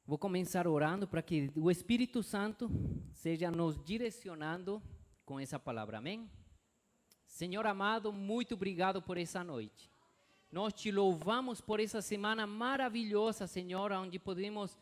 Vou começar orando para que o Espírito Santo seja nos direcionando com essa palavra, amém? Senhor amado, muito obrigado por essa noite. Nós te louvamos por essa semana maravilhosa, Senhor, onde podemos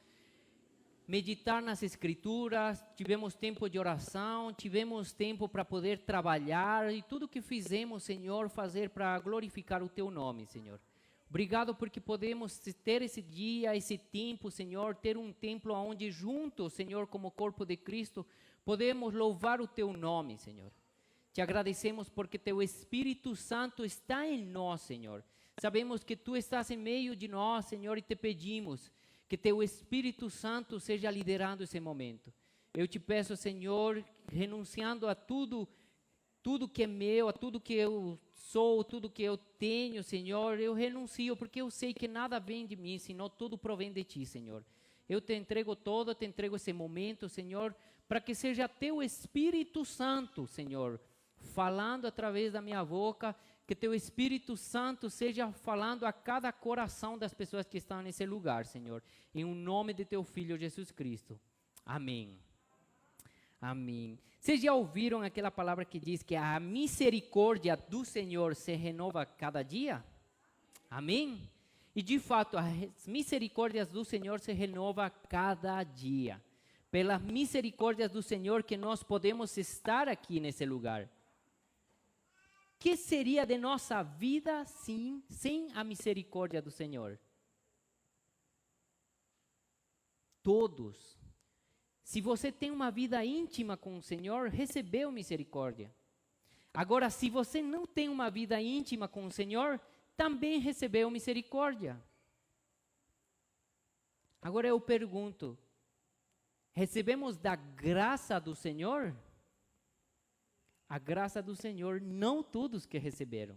meditar nas Escrituras, tivemos tempo de oração, tivemos tempo para poder trabalhar e tudo que fizemos, Senhor, fazer para glorificar o Teu nome, Senhor. Obrigado porque podemos ter esse dia, esse tempo, Senhor, ter um templo onde juntos, Senhor, como corpo de Cristo, podemos louvar o Teu nome, Senhor. Te agradecemos porque Teu Espírito Santo está em nós, Senhor. Sabemos que Tu estás em meio de nós, Senhor, e te pedimos que Teu Espírito Santo seja liderando esse momento. Eu te peço, Senhor, renunciando a tudo que é meu, a tudo que eu sou, tudo que eu tenho, Senhor, eu renuncio, porque eu sei que nada vem de mim, senão tudo provém de Ti, Senhor. Eu te entrego todo, te entrego esse momento, Senhor, para que seja Teu Espírito Santo, Senhor, falando através da minha boca, que Teu Espírito Santo seja falando a cada coração das pessoas que estão nesse lugar, Senhor, em nome de Teu Filho Jesus Cristo. Amém. Amém. Vocês já ouviram aquela palavra que diz que a misericórdia do Senhor se renova cada dia? Amém? E de fato, as misericórdias do Senhor se renova cada dia. Pelas misericórdias do Senhor que nós podemos estar aqui nesse lugar. Que seria de nossa vida sem a misericórdia do Senhor? Todos. Se você tem uma vida íntima com o Senhor, recebeu misericórdia. Agora, se você não tem uma vida íntima com o Senhor, também recebeu misericórdia. Agora eu pergunto, recebemos da graça do Senhor? A graça do Senhor, não todos que receberam.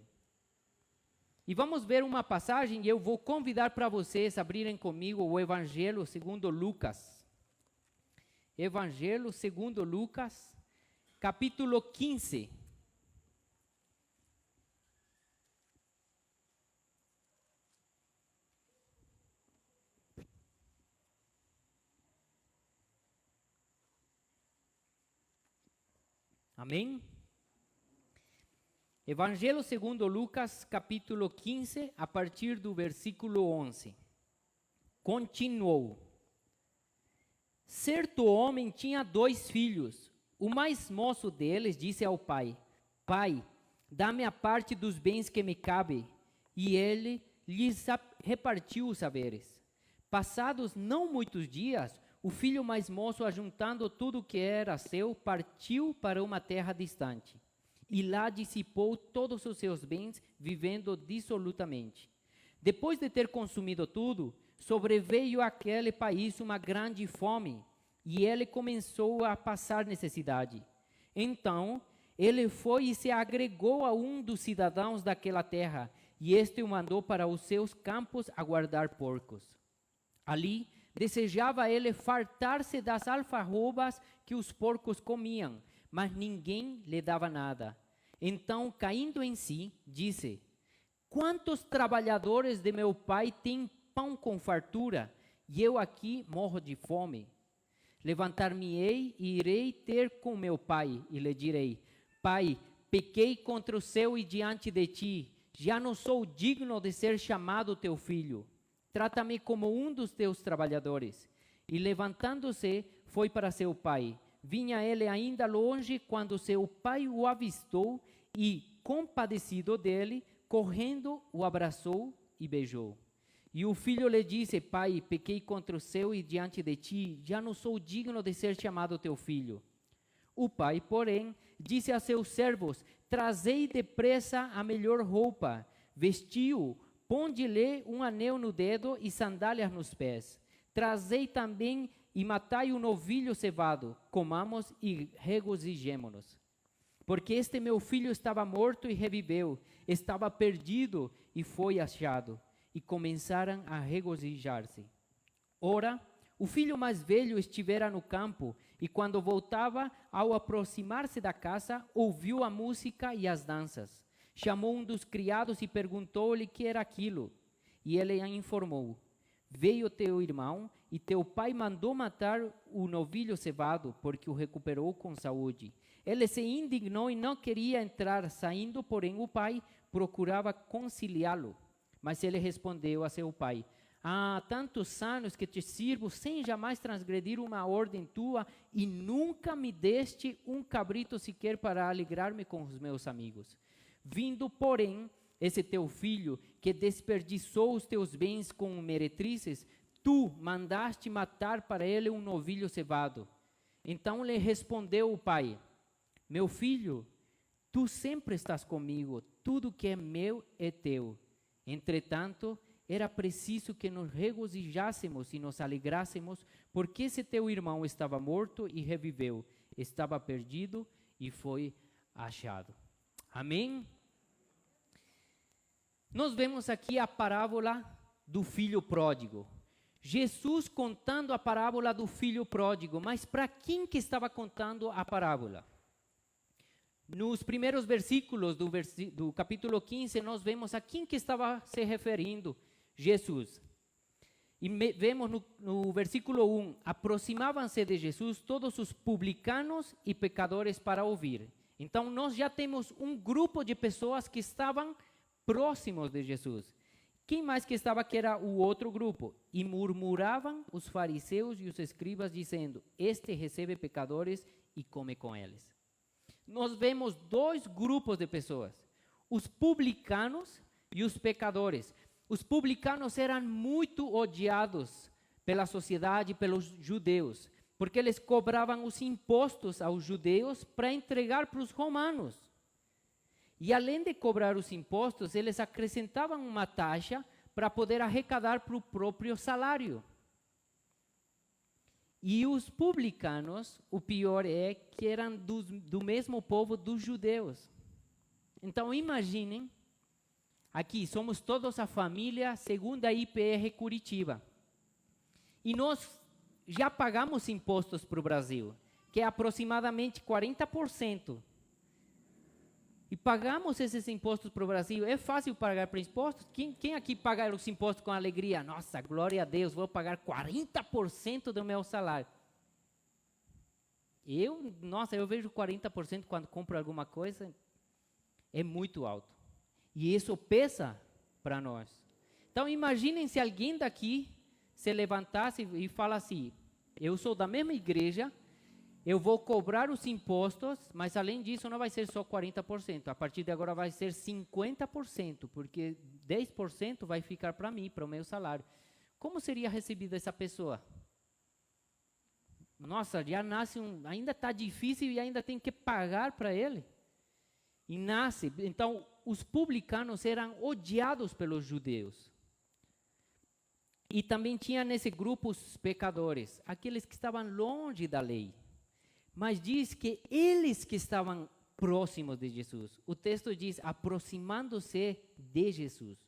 E vamos ver uma passagem, e eu vou convidar para vocês a abrirem comigo o Evangelho segundo Lucas. Evangelho segundo Lucas, capítulo 15. Amém? Evangelho segundo Lucas, capítulo 15, a partir do versículo 11. Continuou. Certo homem tinha 2 filhos. O mais moço deles disse ao pai: Pai, dá-me a parte dos bens que me cabe. E ele lhes repartiu os haveres. Passados não muitos dias, o filho mais moço, ajuntando tudo que era seu, partiu para uma terra distante. E lá dissipou todos os seus bens, vivendo dissolutamente. Depois de ter consumido tudo, sobreveio àquele país uma grande fome, e ele começou a passar necessidade. Então, ele foi e se agregou a um dos cidadãos daquela terra, e este o mandou para os seus campos a guardar porcos. Ali, desejava ele fartar-se das alfarrobas que os porcos comiam, mas ninguém lhe dava nada. Então, caindo em si, disse: Quantos trabalhadores de meu pai têm pão com fartura, e eu aqui morro de fome? Levantar-me-ei e irei ter com meu pai, e lhe direi: Pai, pequei contra o céu e diante de ti, já não sou digno de ser chamado teu filho. Trata-me como um dos teus trabalhadores. E levantando-se, foi para seu pai. Vinha ele ainda longe, quando seu pai o avistou, e, compadecido dele, correndo, o abraçou e beijou. E o filho lhe disse: Pai, pequei contra o céu e diante de ti, já não sou digno de ser chamado teu filho. O pai, porém, disse a seus servos: Trazei depressa a melhor roupa, vestiu-o, ponde-lhe um anel no dedo e sandálias nos pés. Trazei também e matai um novilho cevado, comamos e regozijemo-nos. Porque este meu filho estava morto e reviveu, estava perdido e foi achado. E começaram a regozijar-se. Ora, o filho mais velho estivera no campo, e quando voltava, ao aproximar-se da casa, ouviu a música e as danças. Chamou um dos criados e perguntou-lhe que era aquilo. E ele a informou: Veio teu irmão e teu pai mandou matar o novilho cevado, porque o recuperou com saúde. Ele se indignou e não queria entrar, saindo, porém, o pai procurava conciliá-lo. Mas ele respondeu a seu pai: há tantos anos que te sirvo sem jamais transgredir uma ordem tua, e nunca me deste um cabrito sequer para alegrar-me com os meus amigos. Vindo, porém, esse teu filho, que desperdiçou os teus bens com meretrizes, tu mandaste matar para ele um novilho cevado. Então lhe respondeu o pai: meu filho, tu sempre estás comigo, tudo que é meu é teu. Entretanto, era preciso que nos regozijássemos e nos alegrássemos, porque esse teu irmão estava morto e reviveu, estava perdido e foi achado. Amém? Nós vemos aqui a parábola do filho pródigo. Jesus contando a parábola do filho pródigo, mas para quem que estava contando a parábola? Nos primeiros versículos do capítulo 15, nós vemos a quem que estava se referindo Jesus. E vemos no versículo 1, aproximavam-se de Jesus todos os publicanos e pecadores para ouvir. Então, nós já temos um grupo de pessoas que estavam próximos de Jesus. Quem mais que estava, que era o outro grupo? E murmuravam os fariseus e os escribas, dizendo: este recebe pecadores e come com eles. Nós vemos dois grupos de pessoas, os publicanos e os pecadores. Os publicanos eram muito odiados pela sociedade, pelos judeus, porque eles cobravam os impostos aos judeus para entregar para os romanos. E além de cobrar os impostos, eles acrescentavam uma taxa para poder arrecadar para o próprio salário. E os publicanos, o pior é que eram do mesmo povo dos judeus. Então imaginem, aqui somos todos a família segundo a IPR Curitiba. E nós já pagamos impostos para o Brasil, que é aproximadamente 40%. E pagamos esses impostos para o Brasil. É fácil pagar para impostos? Quem aqui paga os impostos com alegria? Nossa, glória a Deus, vou pagar 40% do meu salário. Eu vejo 40% quando compro alguma coisa, é muito alto. E isso pesa para nós. Então imaginem se alguém daqui se levantasse e falasse assim: eu sou da mesma igreja, eu vou cobrar os impostos, mas além disso não vai ser só 40%. A partir de agora vai ser 50%, porque 10% vai ficar para mim, para o meu salário. Como seria recebida essa pessoa? Nossa, já nasce ainda está difícil e ainda tem que pagar para ele. E nasce. Então, os publicanos eram odiados pelos judeus. E também tinha nesse grupo os pecadores, aqueles que estavam longe da lei. Mas diz que eles que estavam próximos de Jesus. O texto diz, aproximando-se de Jesus.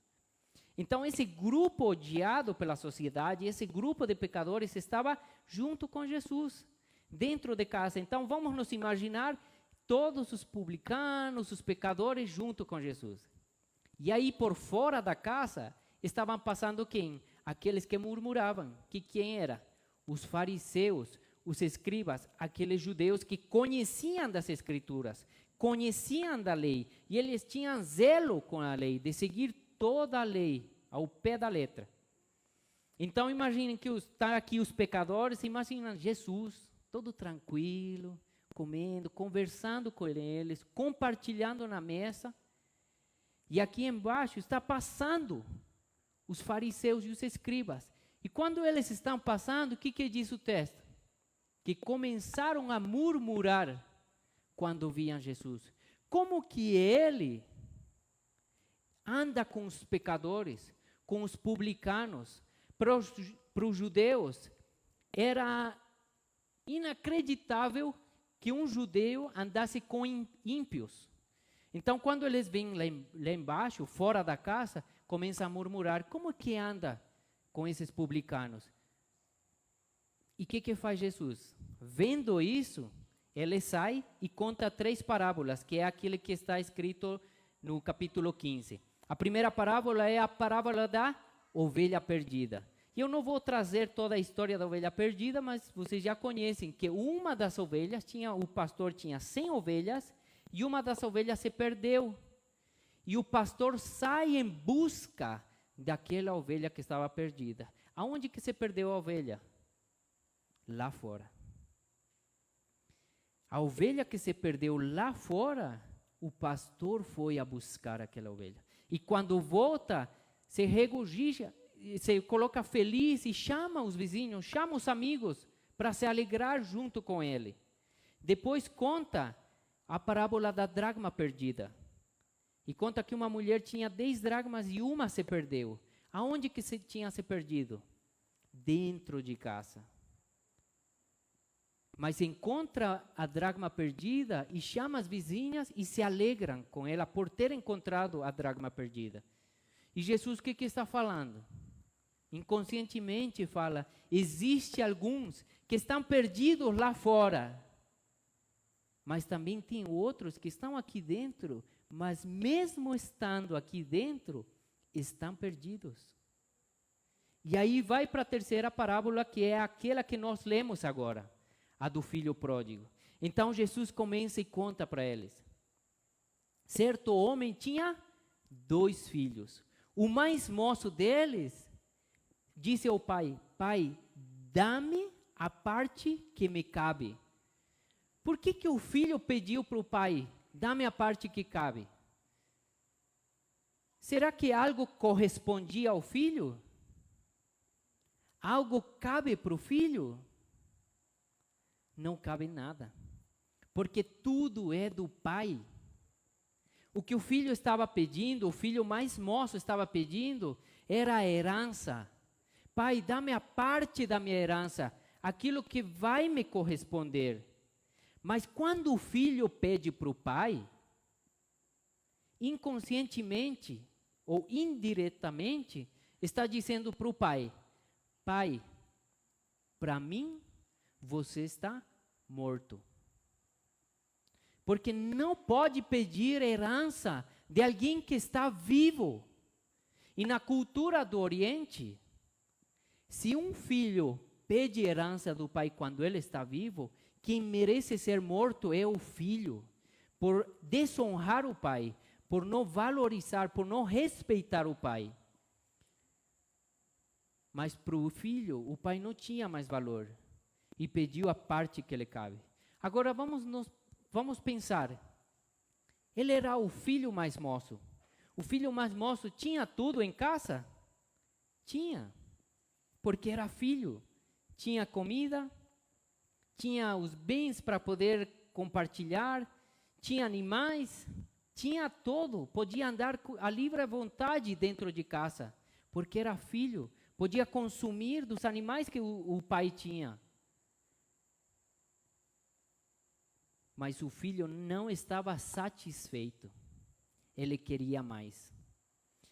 Então, esse grupo odiado pela sociedade, esse grupo de pecadores estava junto com Jesus, dentro de casa. Então, vamos nos imaginar todos os publicanos, os pecadores junto com Jesus. E aí, por fora da casa, estavam passando quem? Aqueles que murmuravam. Que quem era? Os fariseus, os escribas, aqueles judeus que conheciam das escrituras, conheciam da lei, e eles tinham zelo com a lei, de seguir toda a lei, ao pé da letra. Então imaginem que estão aqui os pecadores, imaginem Jesus, todo tranquilo, comendo, conversando com eles, compartilhando na mesa, e aqui embaixo está passando os fariseus e os escribas. E quando eles estão passando, o que diz o texto? Que começaram a murmurar quando viam Jesus. Como que ele anda com os pecadores, com os publicanos? Para os judeus, era inacreditável que um judeu andasse com ímpios. Então, quando eles vêm lá embaixo, fora da casa, começam a murmurar, como que anda com esses publicanos? E o que faz Jesus? Vendo isso, ele sai e conta 3 parábolas, que é aquele que está escrito no capítulo 15. A primeira parábola é a parábola da ovelha perdida. Eu não vou trazer toda a história da ovelha perdida, mas vocês já conhecem que uma das ovelhas, o pastor tinha 100 ovelhas, e uma das ovelhas se perdeu. E o pastor sai em busca daquela ovelha que estava perdida. Aonde que se perdeu a ovelha? Lá fora. A ovelha que se perdeu lá fora, o pastor foi a buscar aquela ovelha. E quando volta, se regozija, se coloca feliz e chama os vizinhos, chama os amigos para se alegrar junto com ele. Depois conta a parábola da dracma perdida. E conta que uma mulher tinha 10 dracmas e uma se perdeu. Aonde que tinha se perdido? Dentro de casa. Mas encontra a dracma perdida e chama as vizinhas e se alegram com ela por ter encontrado a dracma perdida. E Jesus o que está falando? Inconscientemente fala, existe alguns que estão perdidos lá fora, mas também tem outros que estão aqui dentro, mas mesmo estando aqui dentro, estão perdidos. E aí vai para a terceira parábola, que é aquela que nós lemos agora, a do filho pródigo. Então Jesus começa e conta para eles. Certo homem tinha 2 filhos. O mais moço deles disse ao pai, pai, dá-me a parte que me cabe. Por que o filho pediu para o pai, dá-me a parte que cabe? Será que algo correspondia ao filho? Algo cabe para o filho? Não cabe nada, porque tudo é do pai. O que o filho estava pedindo, o filho mais moço estava pedindo, era a herança. Pai, dá-me a parte da minha herança, aquilo que vai me corresponder. Mas quando o filho pede para o pai, inconscientemente ou indiretamente, está dizendo para o pai, pai, para mim, você está morto. Porque não pode pedir herança de alguém que está vivo. E na cultura do Oriente, se um filho pede herança do pai quando ele está vivo, quem merece ser morto é o filho, por desonrar o pai, por não valorizar, por não respeitar o pai. Mas para o filho, o pai não tinha mais valor e pediu a parte que lhe cabe. Agora vamos pensar. Ele era o filho mais moço. O filho mais moço tinha tudo em casa? Tinha, porque era filho. Tinha comida, tinha os bens para poder compartilhar, tinha animais, tinha tudo. Podia andar a livre vontade dentro de casa, porque era filho. Podia consumir dos animais que o pai tinha. Mas o filho não estava satisfeito. Ele queria mais.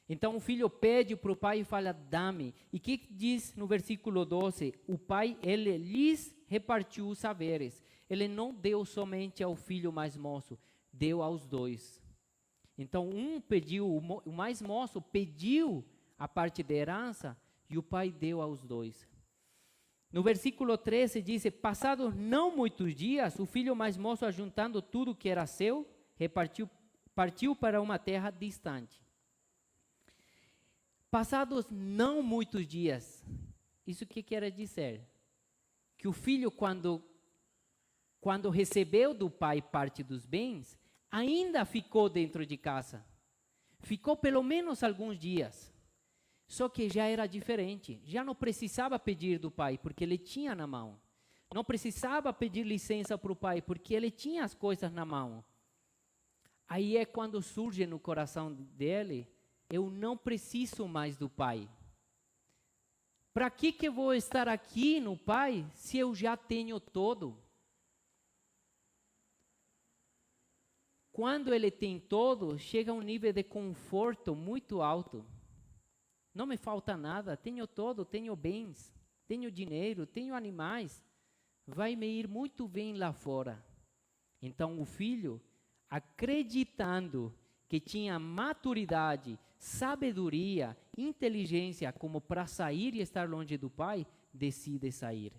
Então o filho pede para o pai e fala, dá-me. E o que diz no versículo 12? O pai, ele lhes repartiu os haveres. Ele não deu somente ao filho mais moço, deu aos 2. Então um pediu, o mais moço pediu a parte da herança e o pai deu aos 2. No versículo 13 diz, passados não muitos dias, o filho mais moço, ajuntando tudo que era seu, partiu para uma terra distante. Passados não muitos dias, isso que quer dizer? Que o filho, quando recebeu do pai parte dos bens, ainda ficou dentro de casa. Ficou pelo menos alguns dias. Só que já era diferente. Já não precisava pedir do pai, porque ele tinha na mão. Não precisava pedir licença para o pai, porque ele tinha as coisas na mão. Aí é quando surge no coração dele, eu não preciso mais do pai. Para que eu vou estar aqui no pai, se eu já tenho todo? Quando ele tem todo, chega a um nível de conforto muito alto. Não me falta nada, tenho todo, tenho bens, tenho dinheiro, tenho animais. Vai me ir muito bem lá fora. Então o filho, acreditando que tinha maturidade, sabedoria, inteligência como para sair e estar longe do pai, decide sair.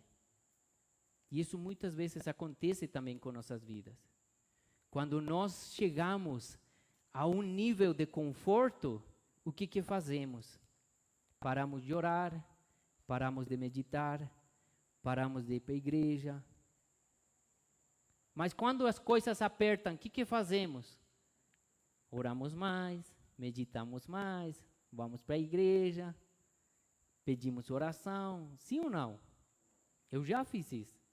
E isso muitas vezes acontece também com nossas vidas. Quando nós chegamos a um nível de conforto, o que fazemos? Paramos de orar, paramos de meditar, paramos de ir para a igreja. Mas quando as coisas apertam, o que fazemos? Oramos mais, meditamos mais, vamos para a igreja, pedimos oração, sim ou não? Eu já fiz isso.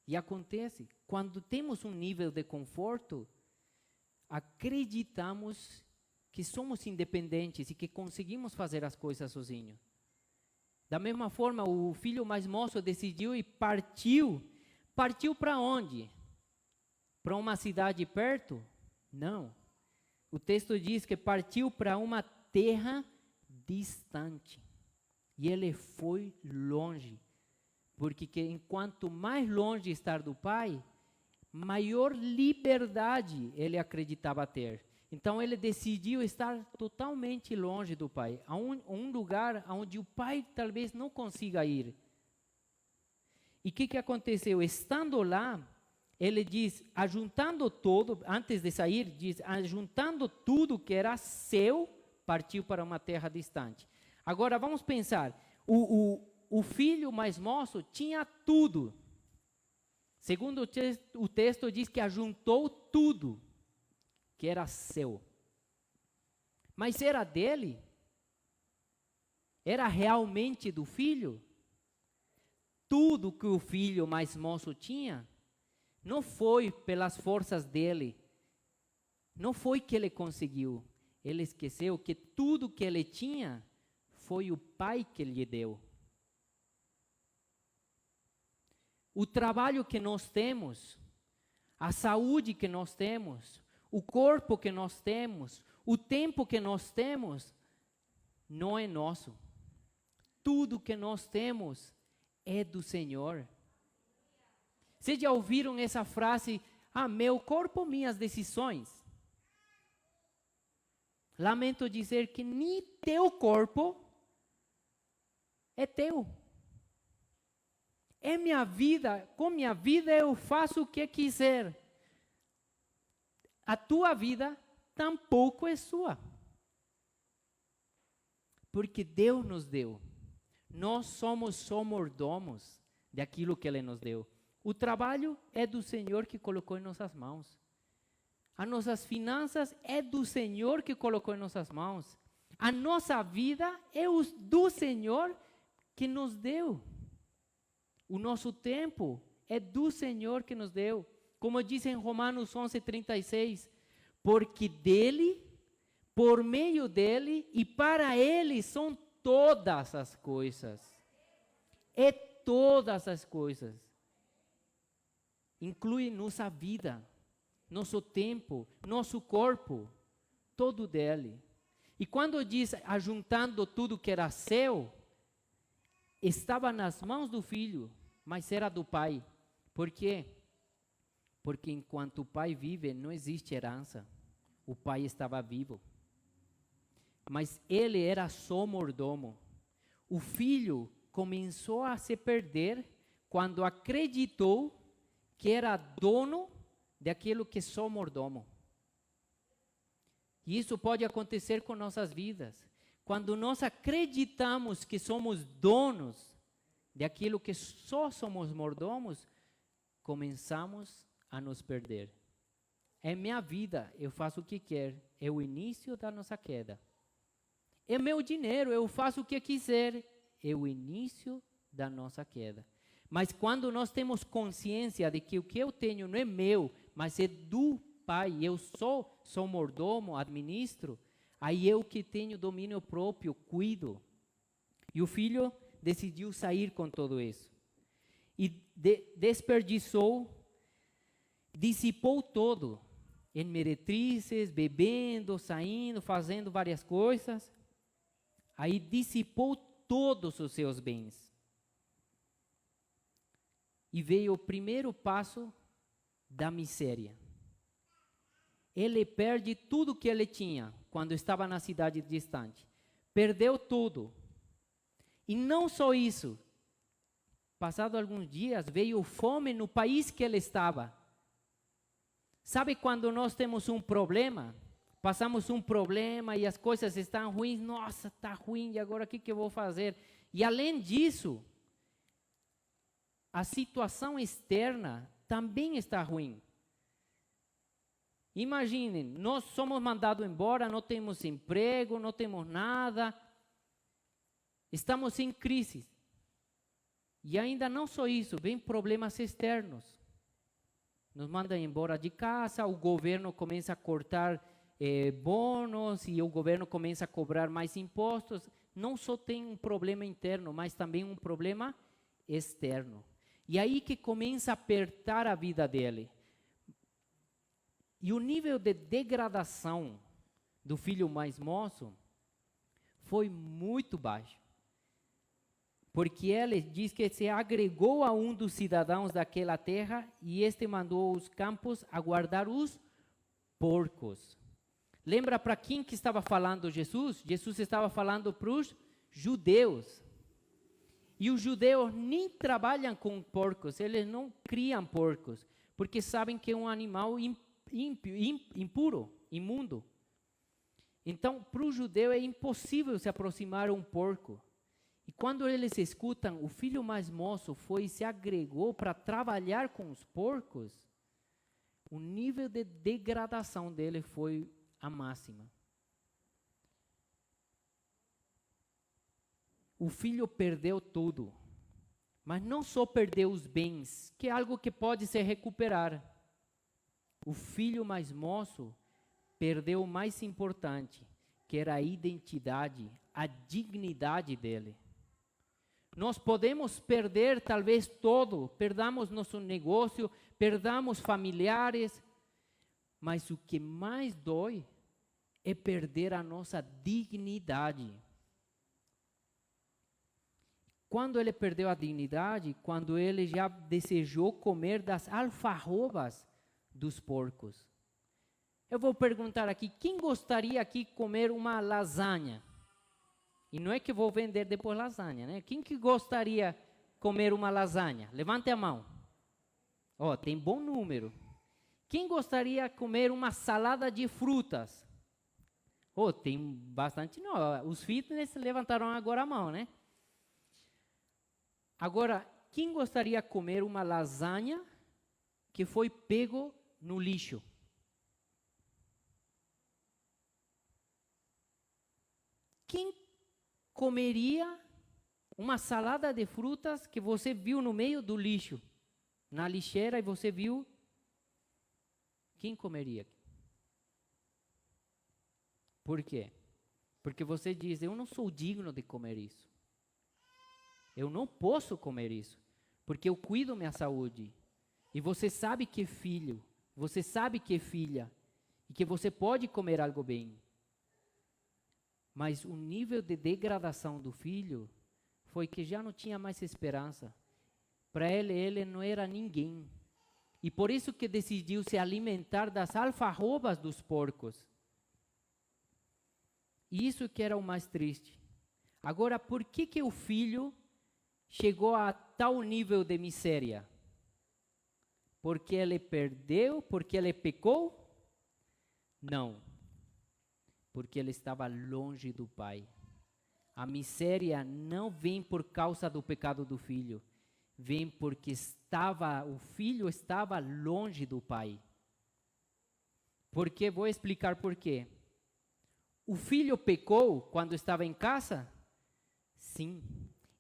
E acontece, quando temos um nível de conforto, acreditamos que somos independentes e que conseguimos fazer as coisas sozinhos. Da mesma forma, o filho mais moço decidiu e partiu. Partiu para onde? Para uma cidade perto? Não. O texto diz que partiu para uma terra distante. E ele foi longe. Porque enquanto mais longe estar do pai, maior liberdade ele acreditava ter. Então ele decidiu estar totalmente longe do pai, a um lugar onde o pai talvez não consiga ir. E o que aconteceu? Estando lá, ele diz, ajuntando todo, antes de sair, diz, ajuntando tudo que era seu, partiu para uma terra distante. Agora vamos pensar, o filho mais moço tinha tudo. Segundo o texto diz que ajuntou tudo que era seu. Mas era dele? Era realmente do filho? Tudo que o filho mais moço tinha, não foi pelas forças dele. Não foi que ele conseguiu. Ele esqueceu que tudo que ele tinha foi o pai que lhe deu. O trabalho que nós temos, a saúde que nós temos, o corpo que nós temos, o tempo que nós temos, não é nosso. Tudo que nós temos é do Senhor. Vocês já ouviram essa frase, meu corpo, minhas decisões? Lamento dizer que nem teu corpo é teu. É minha vida, com minha vida eu faço o que quiser. A tua vida tampouco é sua. Porque Deus nos deu. Nós somos só mordomos daquilo que Ele nos deu. O trabalho é do Senhor que colocou em nossas mãos. As nossas finanças é do Senhor que colocou em nossas mãos. A nossa vida é do Senhor que nos deu. O nosso tempo é do Senhor que nos deu. Como diz em Romanos 11:36, porque dele, por meio dele e para ele são todas as coisas. É todas as coisas. Inclui nossa vida, nosso tempo, nosso corpo, todo dele. E quando diz ajuntando tudo que era seu, estava nas mãos do filho, mas era do pai. Por quê? Porque enquanto o pai vive, não existe herança. O pai estava vivo. Mas ele era só mordomo. O filho começou a se perder quando acreditou que era dono daquilo que só mordomo. E isso pode acontecer com nossas vidas. Quando nós acreditamos que somos donos daquilo que só somos mordomos, começamos a nos perder. É minha vida, eu faço o que quero. É o início da nossa queda. É meu dinheiro, eu faço o que quiser. É o início da nossa queda. Mas quando nós temos consciência de que o que eu tenho não é meu, mas é do Pai, eu sou mordomo, administro, aí eu que tenho domínio próprio, cuido. E o filho decidiu sair com tudo isso. E desperdiçou, dissipou todo, em meretrizes, bebendo, saindo, fazendo várias coisas. Aí dissipou todos os seus bens. E veio o primeiro passo da miséria. Ele perde tudo que ele tinha. quando estava na cidade distante. Perdeu tudo. E não só isso. Passado alguns dias, veio fome no país que ele estava. Sabe quando nós temos um problema? Passamos um problema e as coisas estão ruins. Nossa, está ruim, e agora o que eu vou fazer? E além disso, a situação externa também está ruim. Imaginem, nós somos mandados embora, não temos emprego, não temos nada. Estamos em crise. E ainda não só isso, vem problemas externos. Nos mandam embora de casa, o governo começa a cortar bônus e o governo começa a cobrar mais impostos. Não só tem um problema interno, mas também um problema externo. E aí que começa a apertar a vida dele. E o nível de degradação do filho mais moço foi muito baixo. Porque ele diz que se agregou a um dos cidadãos daquela terra e este mandou os campos a guardar os porcos. Lembra para quem que estava falando Jesus? Jesus estava falando para os judeus. E os judeus nem trabalham com porcos, eles não criam porcos, porque sabem que é um animal impuro, imundo. Então, para o judeu é impossível se aproximar a um porco. E quando eles escutam, o filho mais moço foi e se agregou para trabalhar com os porcos, o nível de degradação dele foi a máxima. O filho perdeu tudo, mas não só perdeu os bens, que é algo que pode se recuperar. O filho mais moço perdeu o mais importante, que era a identidade, a dignidade dele. Nós podemos perder talvez todo, perdamos nosso negócio, perdamos familiares, mas o que mais dói é perder a nossa dignidade. Quando ele perdeu a dignidade, quando ele já desejou comer das alfarrobas dos porcos. Eu vou perguntar aqui, quem gostaria aqui de comer uma lasanha? E não é que vou vender depois lasanha, né? Quem que gostaria de comer uma lasanha? Levante a mão. Ó, tem bom número. Quem gostaria de comer uma salada de frutas? Oh, tem bastante, não. Os fitness levantaram agora a mão, né? Agora, quem gostaria de comer uma lasanha que foi pego no lixo? Quem comeria uma salada de frutas que você viu no meio do lixo, na lixeira, e você viu? Quem comeria? Por quê? Porque você diz, eu não sou digno de comer isso. Eu não posso comer isso, porque eu cuido minha saúde. E você sabe que é filho, você sabe que é filha, e que você pode comer algo bem. Mas o nível de degradação do filho foi que já não tinha mais esperança. Para ele não era ninguém. E por isso que decidiu se alimentar das alfarrobas dos porcos. E isso que era o mais triste. Agora, por que o filho chegou a tal nível de miséria? Porque ele perdeu? Porque ele pecou? Não. Porque ele estava longe do pai. A miséria não vem por causa do pecado do filho. Vem porque o filho estava longe do pai. Porque, vou explicar por quê. O filho pecou quando estava em casa? Sim.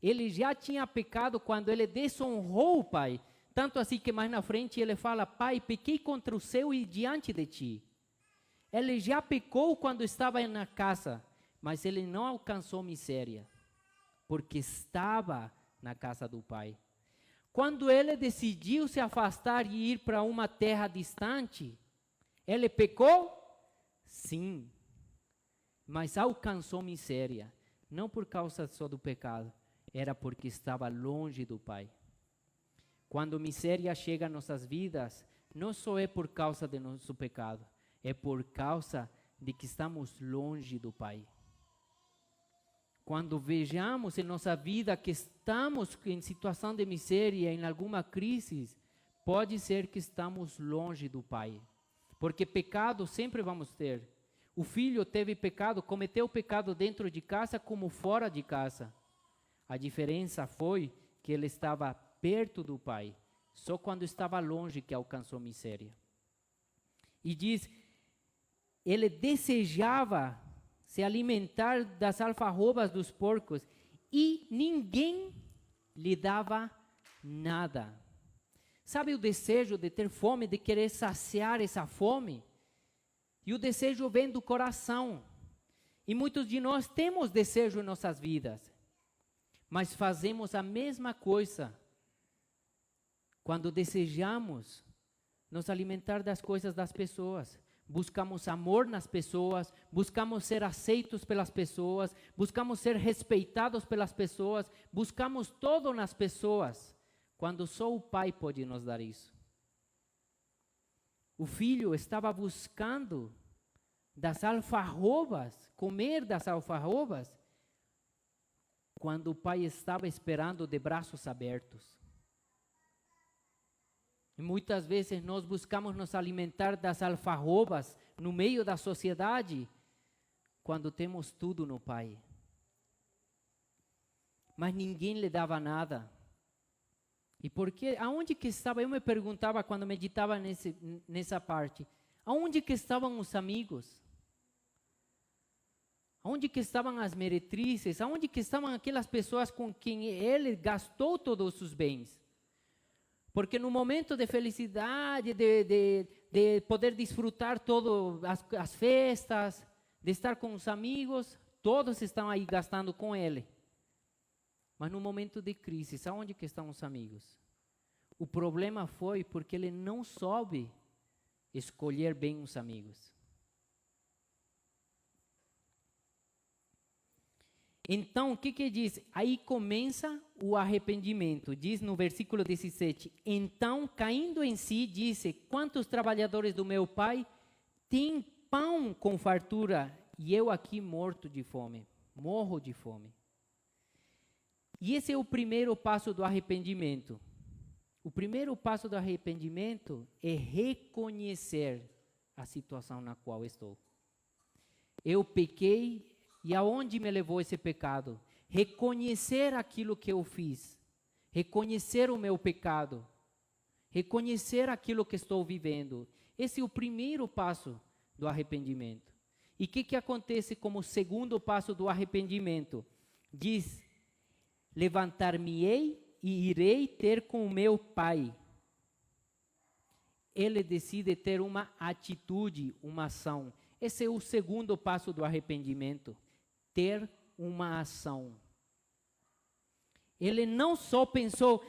Ele já tinha pecado quando ele desonrou o pai. Tanto assim que mais na frente ele fala, pai, pequei contra o céu e diante de ti. Ele já pecou quando estava na casa, mas ele não alcançou miséria, porque estava na casa do pai. Quando ele decidiu se afastar e ir para uma terra distante, ele pecou? Sim, mas alcançou miséria, não por causa só do pecado, era porque estava longe do pai. Quando miséria chega às nossas vidas, não só é por causa do nosso pecado, é por causa de que estamos longe do Pai. Quando vejamos em nossa vida que estamos em situação de miséria, em alguma crise, pode ser que estamos longe do Pai. Porque pecado sempre vamos ter. O filho teve pecado, cometeu pecado dentro de casa como fora de casa. A diferença foi que ele estava perto do Pai. Só quando estava longe que alcançou miséria. E diz, ele desejava se alimentar das alfarrobas dos porcos e ninguém lhe dava nada. Sabe o desejo de ter fome, de querer saciar essa fome? E o desejo vem do coração. E muitos de nós temos desejo em nossas vidas, mas fazemos a mesma coisa quando desejamos nos alimentar das coisas das pessoas. Buscamos amor nas pessoas, buscamos ser aceitos pelas pessoas, buscamos ser respeitados pelas pessoas, buscamos todo nas pessoas, quando só o Pai pode nos dar isso. O filho estava buscando das alfarrobas, comer das alfarrobas, quando o pai estava esperando de braços abertos. E muitas vezes nós buscamos nos alimentar das alfarrobas no meio da sociedade, quando temos tudo no Pai. Mas ninguém lhe dava nada. E por quê? Aonde que estava? Eu me perguntava quando meditava nessa parte. Aonde que estavam os amigos? Aonde que estavam as meretrizes? Aonde que estavam aquelas pessoas com quem ele gastou todos os bens? Porque no momento de felicidade, de poder desfrutar todas as festas, de estar com os amigos, todos estão aí gastando com ele. Mas no momento de crise, aonde que estão os amigos? O problema foi porque ele não soube escolher bem os amigos. Então, o que diz? Aí começa o arrependimento. Diz no versículo 17, então, caindo em si, disse, quantos trabalhadores do meu pai têm pão com fartura e eu aqui morto de fome, morro de fome. E esse é o primeiro passo do arrependimento. O primeiro passo do arrependimento é reconhecer a situação na qual estou. Eu pequei. E aonde me levou esse pecado? Reconhecer aquilo que eu fiz. Reconhecer o meu pecado. Reconhecer aquilo que estou vivendo. Esse é o primeiro passo do arrependimento. E o que acontece como segundo passo do arrependimento? Diz, levantar-me-ei e irei ter com o meu pai. Ele decide ter uma atitude, uma ação. Esse é o segundo passo do arrependimento. Ter uma ação. Ele não só pensou,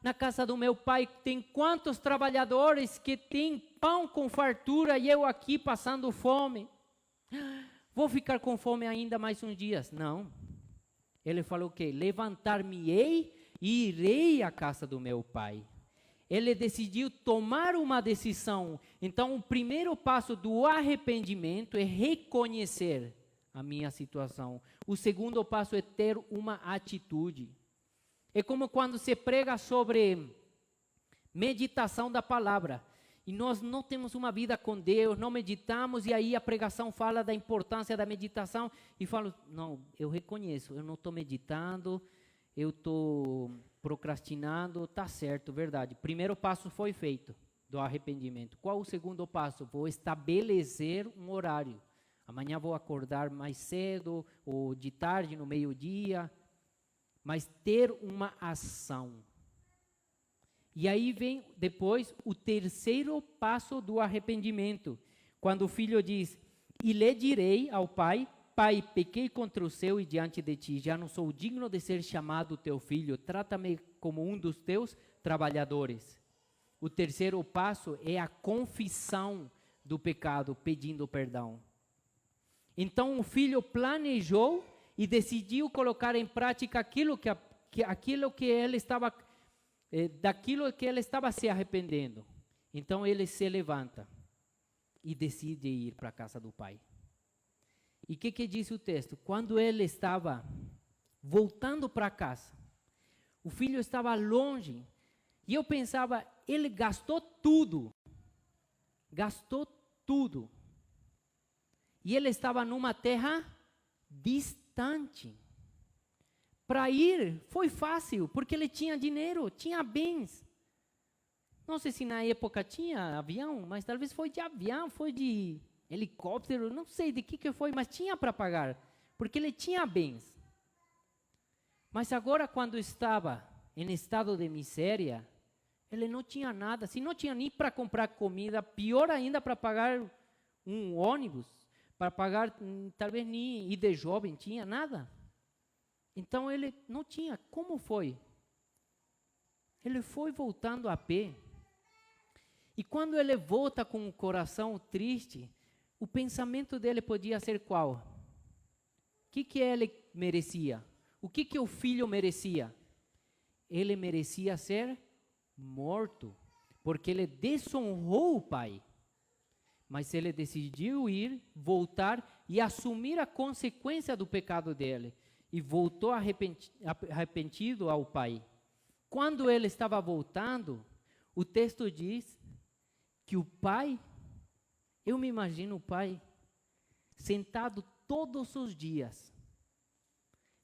na casa do meu pai tem quantos trabalhadores que têm pão com fartura e eu aqui passando fome. Vou ficar com fome ainda mais uns dias. Não. Ele falou o quê? Levantar-me-ei e irei à casa do meu pai. Ele decidiu tomar uma decisão. Então, o primeiro passo do arrependimento é reconhecer a minha situação. O segundo passo é ter uma atitude. É como quando se prega sobre meditação da palavra. E nós não temos uma vida com Deus, não meditamos, e aí a pregação fala da importância da meditação. E falo, não, eu reconheço, eu não estou meditando, eu estou procrastinando, está certo, verdade. Primeiro passo foi feito, do arrependimento. Qual o segundo passo? Vou estabelecer um horário. Amanhã vou acordar mais cedo, ou de tarde, no meio-dia. Mas ter uma ação. E aí vem depois o terceiro passo do arrependimento. Quando o filho diz, e lhe direi ao pai, pai, pequei contra o céu e diante de ti, já não sou digno de ser chamado teu filho, trata-me como um dos teus trabalhadores. O terceiro passo é a confissão do pecado, pedindo perdão. Então o filho planejou e decidiu colocar em prática aquilo que ele estava, daquilo que ele estava se arrependendo. Então ele se levanta. e decide ir para a casa do pai. E o que diz o texto? Quando ele estava voltando para casa, o filho estava longe, e eu pensava, ele gastou tudo. Gastou tudo. E ele estava numa terra distante. Para ir foi fácil, porque ele tinha dinheiro, tinha bens. Não sei se na época tinha avião, mas talvez foi de avião, foi de helicóptero, não sei de que foi, mas tinha para pagar, porque ele tinha bens. Mas agora, quando estava em estado de miséria, ele não tinha nada. Se não tinha nem para comprar comida, pior ainda para pagar um ônibus, para pagar, talvez nem ir de jovem, tinha nada. Então ele não tinha. Como foi? Ele foi voltando a pé. E quando ele volta com o coração triste, o pensamento dele podia ser qual? O que ele merecia? O que o filho merecia? Ele merecia ser morto, porque ele desonrou o pai. Mas ele decidiu ir, voltar e assumir a consequência do pecado dele. E voltou arrependido ao pai. Quando ele estava voltando, o texto diz que o pai, eu me imagino o pai, sentado todos os dias,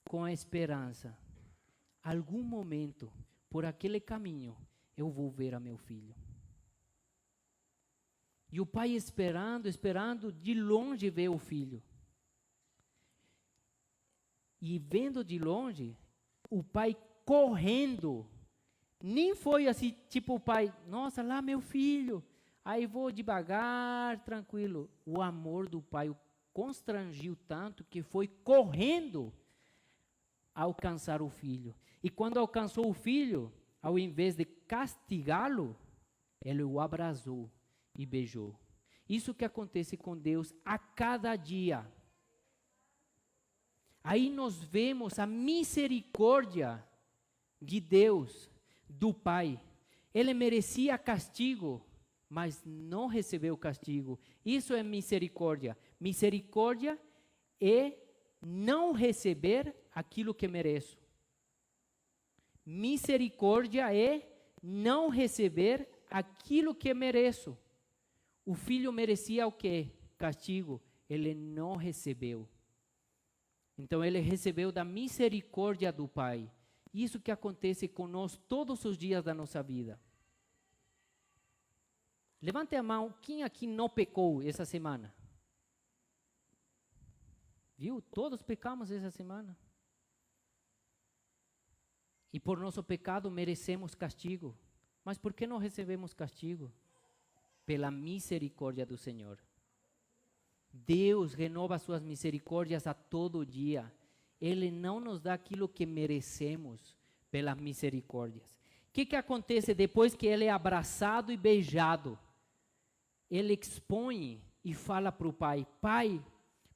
com a esperança, algum momento, por aquele caminho, eu vou ver a meu filho. E o pai esperando, de longe ver o filho. E vendo de longe, o pai correndo. Nem foi assim, tipo o pai, nossa, lá meu filho. Aí vou devagar, tranquilo. O amor do pai o constrangiu tanto que foi correndo a alcançar o filho. E quando alcançou o filho, ao invés de castigá-lo, ele o abraçou e beijou. Isso que acontece com Deus a cada dia. Aí nós vemos a misericórdia de Deus, do Pai. Ele merecia castigo, mas não recebeu castigo. Isso é misericórdia. Misericórdia é não receber aquilo que mereço. Misericórdia é não receber aquilo que mereço. O filho merecia o quê? Castigo. Ele não recebeu. Então ele recebeu da misericórdia do Pai. Isso que acontece conosco todos os dias da nossa vida. Levante a mão, quem aqui não pecou essa semana? Viu? Todos pecamos essa semana. E por nosso pecado merecemos castigo. Mas por que não recebemos castigo? Pela misericórdia do Senhor. Deus renova suas misericórdias a todo dia. Ele não nos dá aquilo que merecemos pelas misericórdias. O que acontece depois que ele é abraçado e beijado? Ele expõe e fala para o pai: Pai,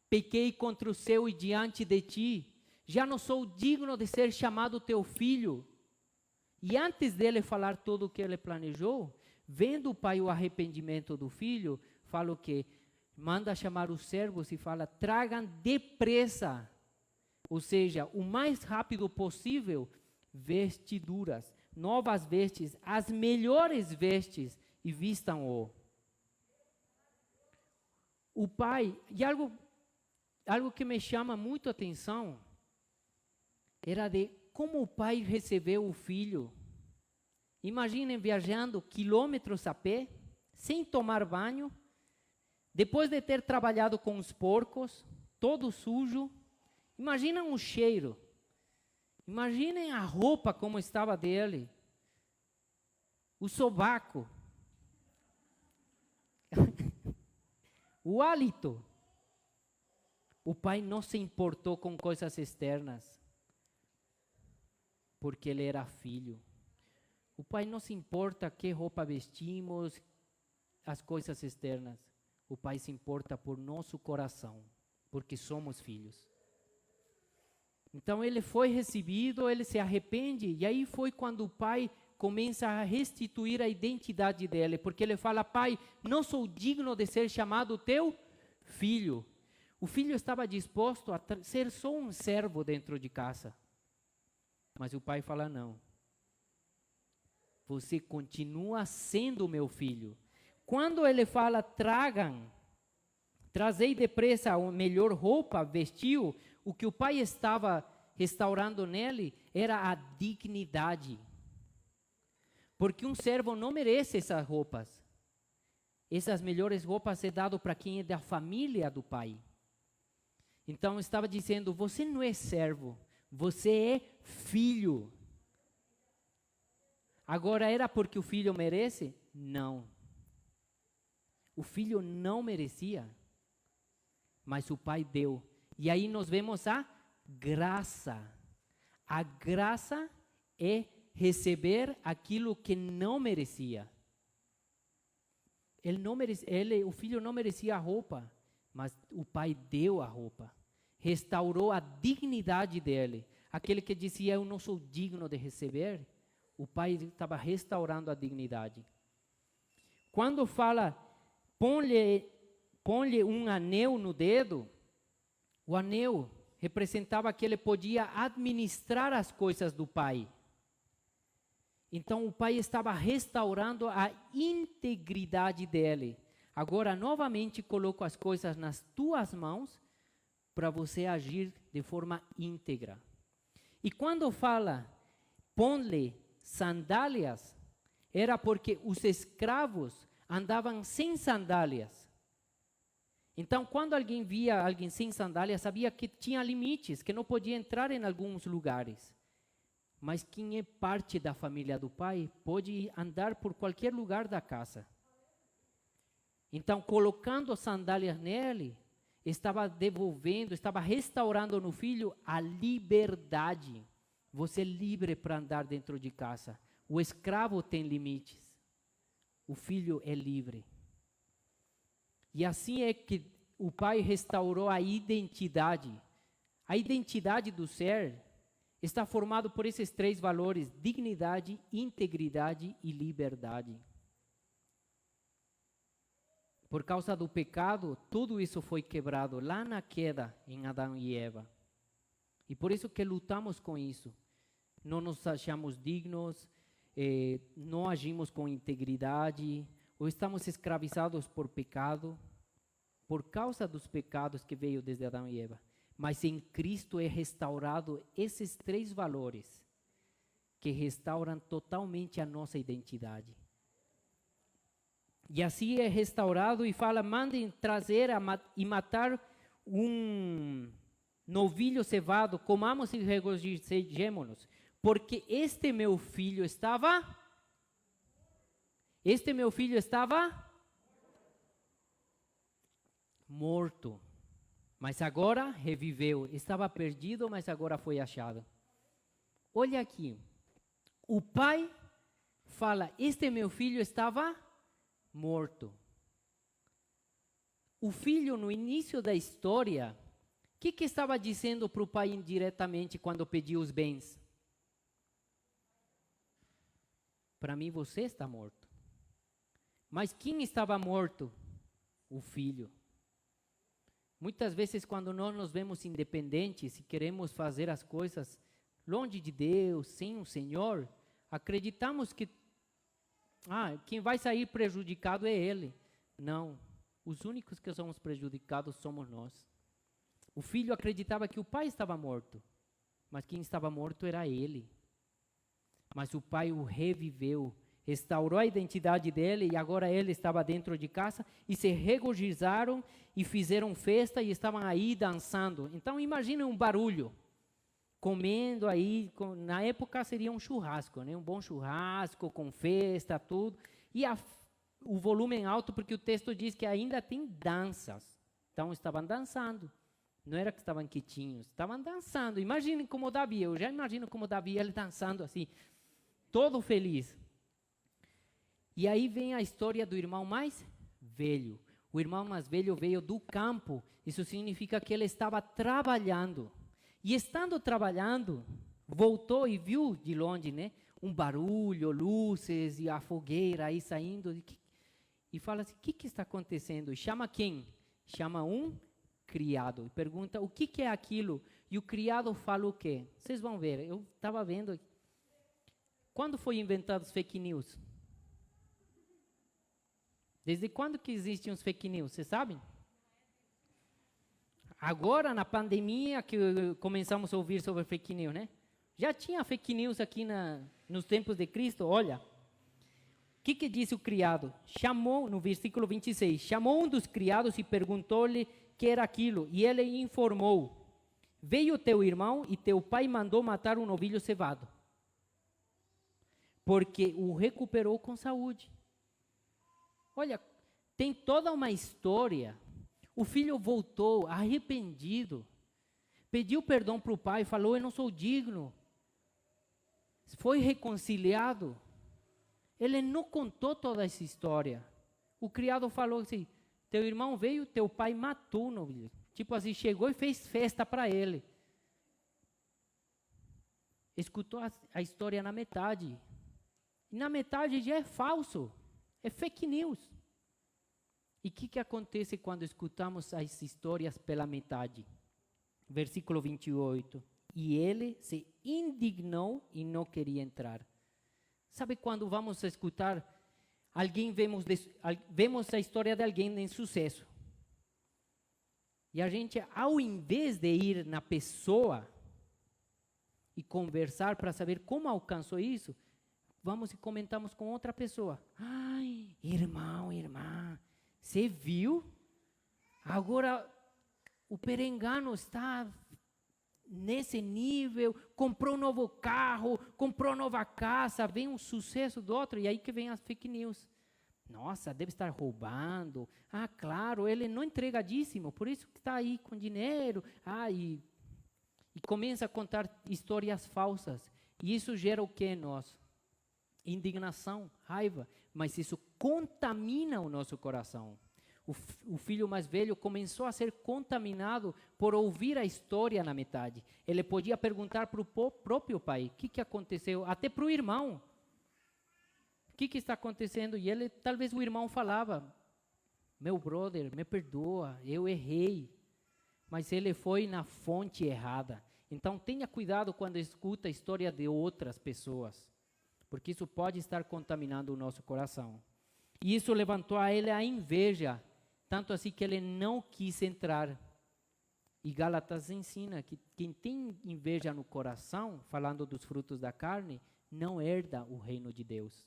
pequei contra o céu e diante de ti. Já não sou digno de ser chamado teu filho. E antes dele falar tudo o que ele planejou, vendo o pai o arrependimento do filho, fala o quê? Manda chamar os servos e fala: tragam depressa, ou seja, o mais rápido possível, vestiduras, novas vestes, as melhores vestes, e vistam-o. O pai, e algo que me chama muito a atenção, era de como o pai recebeu o filho. Imaginem viajando quilômetros a pé, sem tomar banho, depois de ter trabalhado com os porcos, todo sujo. Imaginem o cheiro. Imaginem a roupa como estava dele. O sovaco. O hálito. O pai não se importou com coisas externas, porque ele era filho. O pai não se importa que roupa vestimos, as coisas externas. O pai se importa por nosso coração, porque somos filhos. Então ele foi recebido, ele se arrepende, e aí foi quando o pai começa a restituir a identidade dele, porque ele fala: pai, não sou digno de ser chamado teu filho. O filho estava disposto a ser só um servo dentro de casa. Mas o pai fala: não. Você continua sendo meu filho. Quando ele fala: trazei depressa a melhor roupa, vestiu, o que o pai estava restaurando nele era a dignidade. Porque um servo não merece essas roupas. Essas melhores roupas é dado para quem é da família do pai. Então estava dizendo: você não é servo, você é filho. Agora, era porque o filho merece? Não. O filho não merecia, mas o pai deu. E aí nós vemos a graça. A graça é receber aquilo que não merecia. O filho não merecia a roupa, mas o pai deu a roupa. Restaurou a dignidade dele. Aquele que dizia: eu não sou digno de receber, o pai estava restaurando a dignidade. Quando fala: põe-lhe um anel no dedo, o anel representava que ele podia administrar as coisas do pai. Então o pai estava restaurando a integridade dele. Agora, novamente, coloco as coisas nas tuas mãos para você agir de forma íntegra. E quando fala: põe-lhe sandálias, era porque os escravos andavam sem sandálias. Então, quando alguém via alguém sem sandálias, sabia que tinha limites, que não podia entrar em alguns lugares. Mas quem é parte da família do pai pode andar por qualquer lugar da casa. Então, colocando sandálias nele, estava devolvendo, estava restaurando no filho a liberdade. Você é livre para andar dentro de casa. O escravo tem limites. O filho é livre. E assim é que o pai restaurou a identidade. A identidade do ser está formado por esses três valores: dignidade, integridade e liberdade. Por causa do pecado, tudo isso foi quebrado lá na queda em Adão e Eva. E por isso que lutamos com isso. Não nos achamos dignos, não agimos com integridade, ou estamos escravizados por pecado, por causa dos pecados que veio desde Adão e Eva. Mas em Cristo é restaurado esses três valores, que restauram totalmente a nossa identidade. E assim é restaurado e fala: mandem trazer e matar um novilho cevado, comamos e regozijemo-nos, porque este meu filho estava morto, mas agora reviveu. Estava perdido, mas agora foi achado. Olha aqui, o pai fala: este meu filho estava morto. O filho, no início da história, o que estava dizendo para o pai indiretamente quando pediu os bens? Para mim você está morto. Mas quem estava morto? O filho. Muitas vezes, quando nós nos vemos independentes e queremos fazer as coisas longe de Deus, sem o Senhor, acreditamos que quem vai sair prejudicado é ele. Não, os únicos que somos prejudicados somos nós. O filho acreditava que o pai estava morto, mas quem estava morto era ele. Mas o pai o reviveu, restaurou a identidade dele, e agora ele estava dentro de casa, e se regozijaram e fizeram festa e estavam aí dançando. Então imagine um barulho, comendo aí, na época seria um churrasco, né? Um bom churrasco, com festa, tudo, e o volume alto, porque o texto diz que ainda tem danças. Então estavam dançando, não era que estavam quietinhos, estavam dançando. Imaginem como Davi, eu já imagino como Davi, ele dançando assim, todo feliz. E aí vem a história do irmão mais velho. O irmão mais velho veio do campo. Isso significa que ele estava trabalhando. E estando trabalhando, voltou e viu de longe, né? um barulho, luzes e a fogueira aí saindo. E fala assim, o que está acontecendo? E chama quem? Chama um criado. E pergunta, o que é aquilo? E o criado fala o quê? Vocês vão ver, eu estava vendo. Quando foi inventado os fake news? Desde quando que existem os fake news? Vocês sabem? Agora, na pandemia, que começamos a ouvir sobre fake news, né? Já tinha fake news aqui nos tempos de Cristo, olha. O que disse o criado? Chamou, no versículo 26, chamou um dos criados e perguntou-lhe que era aquilo. E ele informou, veio teu irmão e teu pai mandou matar um novilho cevado, porque o recuperou com saúde. Olha, tem toda uma história. O filho voltou arrependido, pediu perdão para o pai, falou, eu não sou digno. Foi reconciliado. Ele não contou toda essa história. O criado falou assim, teu irmão veio, teu pai matou o novilho. Tipo assim, chegou e fez festa para ele. Escutou a história na metade. E na metade já é falso. É fake news. E o que acontece quando escutamos as histórias pela metade? Versículo 28. E ele se indignou e não queria entrar. Sabe quando vamos escutar alguém, vemos a história de alguém em sucesso. E a gente, ao invés de ir na pessoa e conversar para saber como alcançou isso, vamos e comentamos com outra pessoa. Ai, irmão, irmã, você viu? Agora o perengano está nesse nível, comprou um novo carro, comprou nova casa, vem um sucesso do outro, e aí que vem as fake news. Nossa, deve estar roubando. Ah, claro, ele não entrega dízimo, por isso que está aí com dinheiro. E começa a contar histórias falsas. E isso gera o que em nós? Indignação, raiva, mas isso contamina o nosso coração. O filho mais velho começou a ser contaminado por ouvir a história na metade. Ele podia perguntar para o próprio pai, o que aconteceu? Até para o irmão. O que está acontecendo? E ele, talvez o irmão falava, meu brother, me perdoa, eu errei. Mas ele foi na fonte errada. Então tenha cuidado quando escuta a história de outras pessoas, porque isso pode estar contaminando o nosso coração. E isso levantou a ele a inveja, tanto assim que ele não quis entrar. E Gálatas ensina que quem tem inveja no coração, falando dos frutos da carne, não herda o reino de Deus.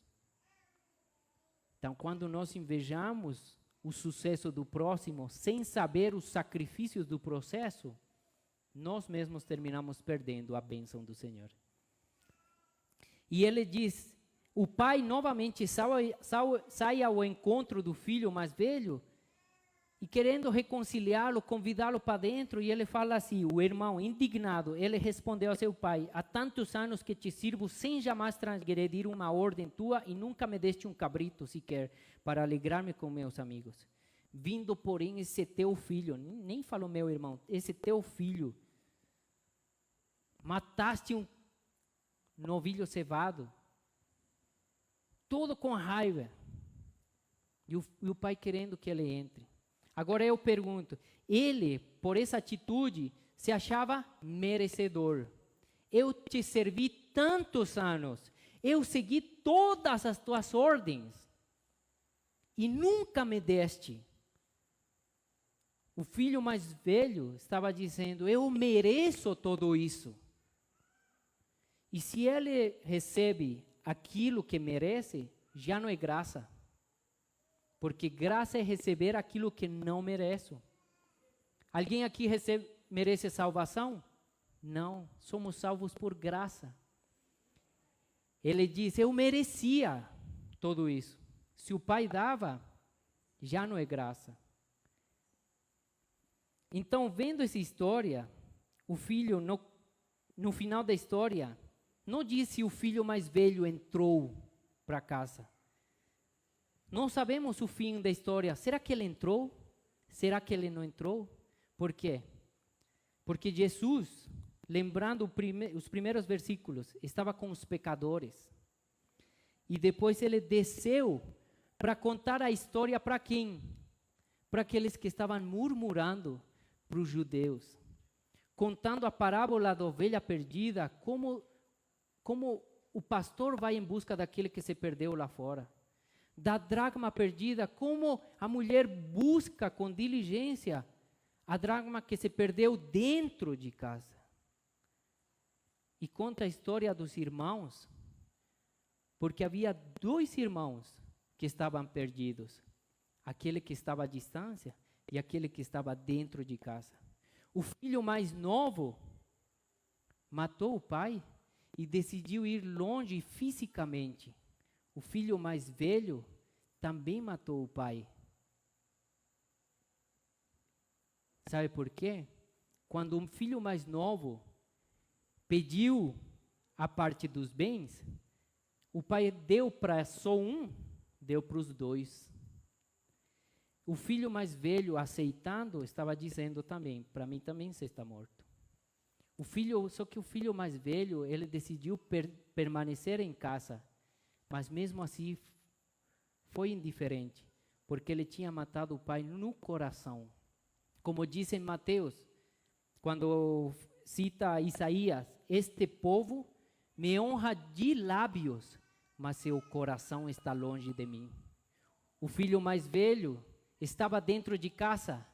Então, quando nós invejamos o sucesso do próximo, sem saber os sacrifícios do processo, nós mesmos terminamos perdendo a bênção do Senhor. E ele diz, o pai novamente sai ao encontro do filho mais velho, e querendo reconciliá-lo, convidá-lo para dentro, e ele fala assim, o irmão indignado, ele respondeu a seu pai, há tantos anos que te sirvo sem jamais transgredir uma ordem tua, e nunca me deste um cabrito sequer, para alegrar-me com meus amigos. Vindo, porém, esse teu filho, nem falou meu irmão, esse teu filho, mataste um novilho cevado, todo com raiva, e o pai querendo que ele entre. Agora eu pergunto, ele, por essa atitude, se achava merecedor. Eu te servi tantos anos, eu segui todas as tuas ordens, e nunca me deste. O filho mais velho estava dizendo, eu mereço tudo isso. E se ele recebe aquilo que merece, já não é graça. Porque graça é receber aquilo que não mereço. Alguém aqui merece salvação? Não, somos salvos por graça. Ele diz, eu merecia tudo isso. Se o pai dava, já não é graça. Então, vendo essa história, o filho, no final da história, não diz se o filho mais velho entrou para casa. Não sabemos o fim da história. Será que ele entrou? Será que ele não entrou? Por quê? Porque Jesus, lembrando os primeiros versículos, estava com os pecadores. E depois ele desceu para contar a história para quem? Para aqueles que estavam murmurando para os judeus. Contando a parábola da ovelha perdida, como o pastor vai em busca daquele que se perdeu lá fora. Da dracma perdida, como a mulher busca com diligência a dracma que se perdeu dentro de casa. E conta a história dos irmãos, porque havia 2 irmãos que estavam perdidos. Aquele que estava à distância e aquele que estava dentro de casa. O filho mais novo matou o pai e decidiu ir longe fisicamente. O filho mais velho também matou o pai. Sabe por quê? Quando um filho mais novo pediu a parte dos bens, o pai deu para só um, deu para os 2. O filho mais velho, aceitando, estava dizendo também, para mim também você está morto. Só que o filho mais velho, ele decidiu permanecer em casa, mas mesmo assim foi indiferente, porque ele tinha matado o pai no coração. Como diz em Mateus, quando cita Isaías, este povo me honra de lábios, mas seu coração está longe de mim. O filho mais velho estava dentro de casa,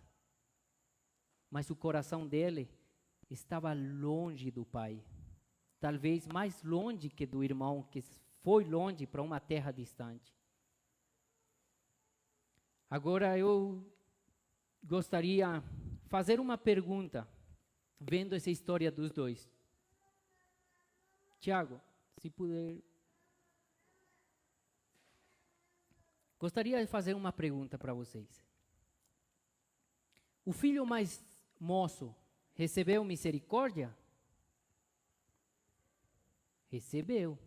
mas o coração dele estava longe do pai. Talvez mais longe que do irmão, que foi longe para uma terra distante. Agora eu gostaria de fazer uma pergunta, vendo essa história dos 2. Tiago, se puder. Gostaria de fazer uma pergunta para vocês. O filho mais moço recebeu misericórdia? Recebeu.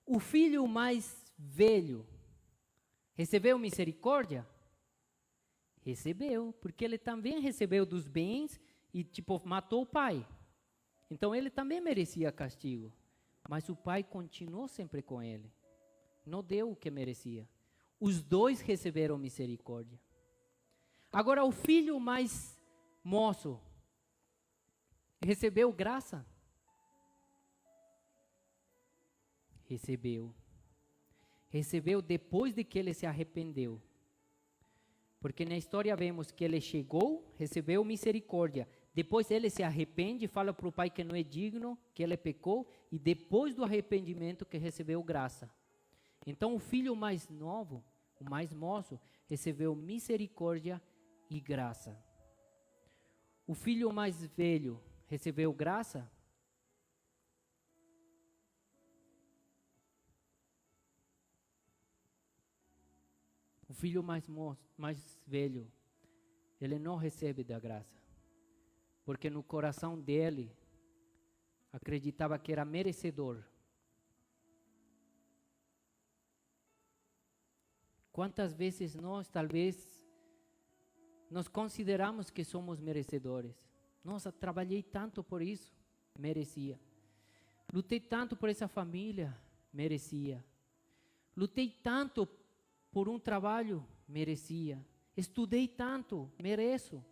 O filho mais velho recebeu misericórdia? Recebeu, porque ele também recebeu dos bens e matou o pai. Então ele também merecia castigo, mas o pai continuou sempre com ele. Não deu o que merecia. Os 2 receberam misericórdia. Agora o filho mais moço recebeu graça? Recebeu. Recebeu depois de que ele se arrependeu. Porque na história vemos que ele chegou, recebeu misericórdia. Depois ele se arrepende, fala para o pai que não é digno, que ele pecou. E depois do arrependimento que recebeu graça. Então o filho mais novo, o mais moço, recebeu misericórdia e graça. O filho mais velho recebeu graça? O filho mais velho, ele não recebe da graça. Porque no coração dele, acreditava que era merecedor. Quantas vezes nós, talvez, nos consideramos que somos merecedores? Nossa, trabalhei tanto por isso, merecia. Lutei tanto por essa família, merecia. Lutei tanto por um trabalho, merecia. Estudei tanto, mereço.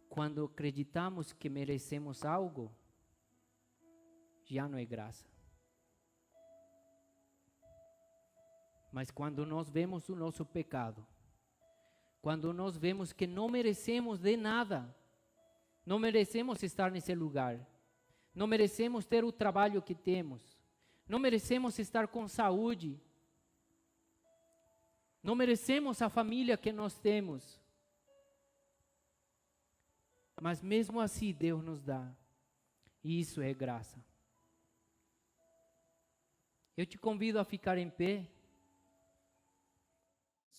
Quando acreditamos que merecemos algo, já não é graça. Mas quando nós vemos o nosso pecado, quando nós vemos que não merecemos de nada, não merecemos estar nesse lugar, não merecemos ter o trabalho que temos, não merecemos estar com saúde, não merecemos a família que nós temos, mas mesmo assim Deus nos dá, e isso é graça. Eu te convido a ficar em pé.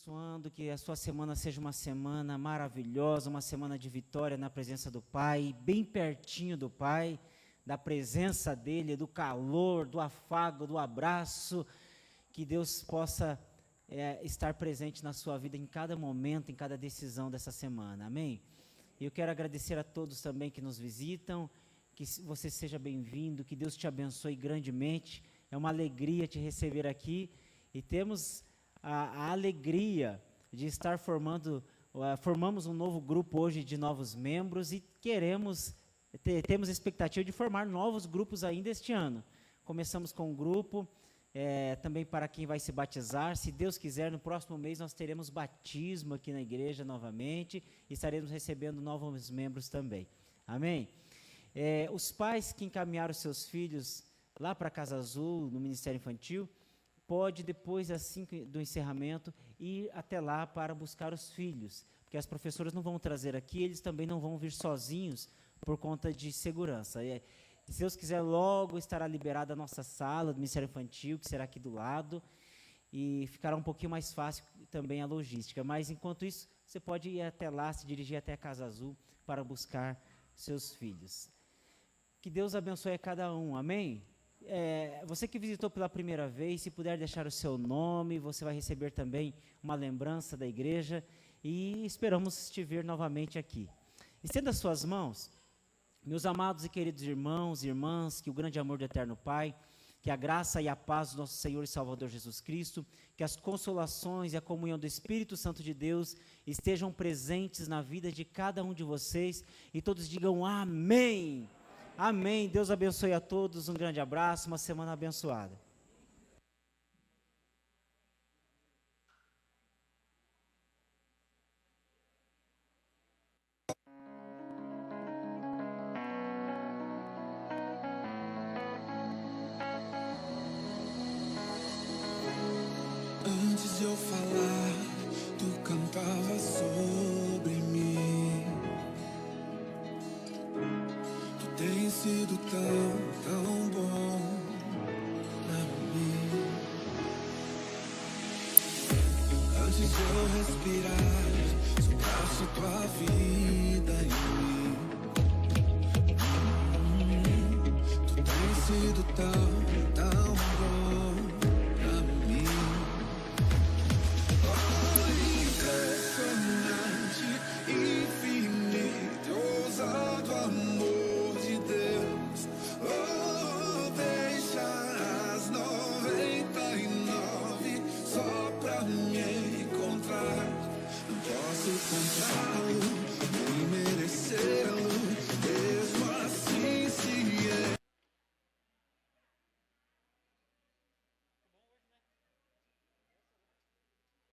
Abençoando, que a sua semana seja uma semana maravilhosa, uma semana de vitória na presença do Pai, bem pertinho do Pai, da presença dEle, do calor, do afago, do abraço, que Deus possa estar presente na sua vida em cada momento, em cada decisão dessa semana, amém? E eu quero agradecer a todos também que nos visitam, você seja bem-vindo, que Deus te abençoe grandemente. É uma alegria te receber aqui e temos a alegria de estar formamos um novo grupo hoje de novos membros e temos expectativa de formar novos grupos ainda este ano. Começamos com um grupo, também para quem vai se batizar. Se Deus quiser, no próximo mês nós teremos batismo aqui na igreja novamente e estaremos recebendo novos membros também. Amém? Os pais que encaminharam seus filhos lá para a Casa Azul, no Ministério Infantil, pode depois, assim do encerramento, ir até lá para buscar os filhos, porque as professoras não vão trazer aqui, eles também não vão vir sozinhos por conta de segurança. Se Deus quiser, logo estará liberada a nossa sala do Ministério Infantil, que será aqui do lado, e ficará um pouquinho mais fácil também a logística. Mas, enquanto isso, você pode ir até lá, se dirigir até a Casa Azul para buscar seus filhos. Que Deus abençoe a cada um, amém? Você que visitou pela primeira vez, se puder deixar o seu nome, você vai receber também uma lembrança da igreja e esperamos te ver novamente aqui. Estenda as suas mãos, meus amados e queridos irmãos e irmãs, que o grande amor do Eterno Pai, que a graça e a paz do nosso Senhor e Salvador Jesus Cristo, que as consolações e a comunhão do Espírito Santo de Deus estejam presentes na vida de cada um de vocês e todos digam amém. Amém. Deus abençoe a todos. Um grande abraço, uma semana abençoada. Antes de eu falar, tu cantava sobre mim. Tu tens sido tão bom pra mim. Antes de eu respirar, sopraste tua vida em mim.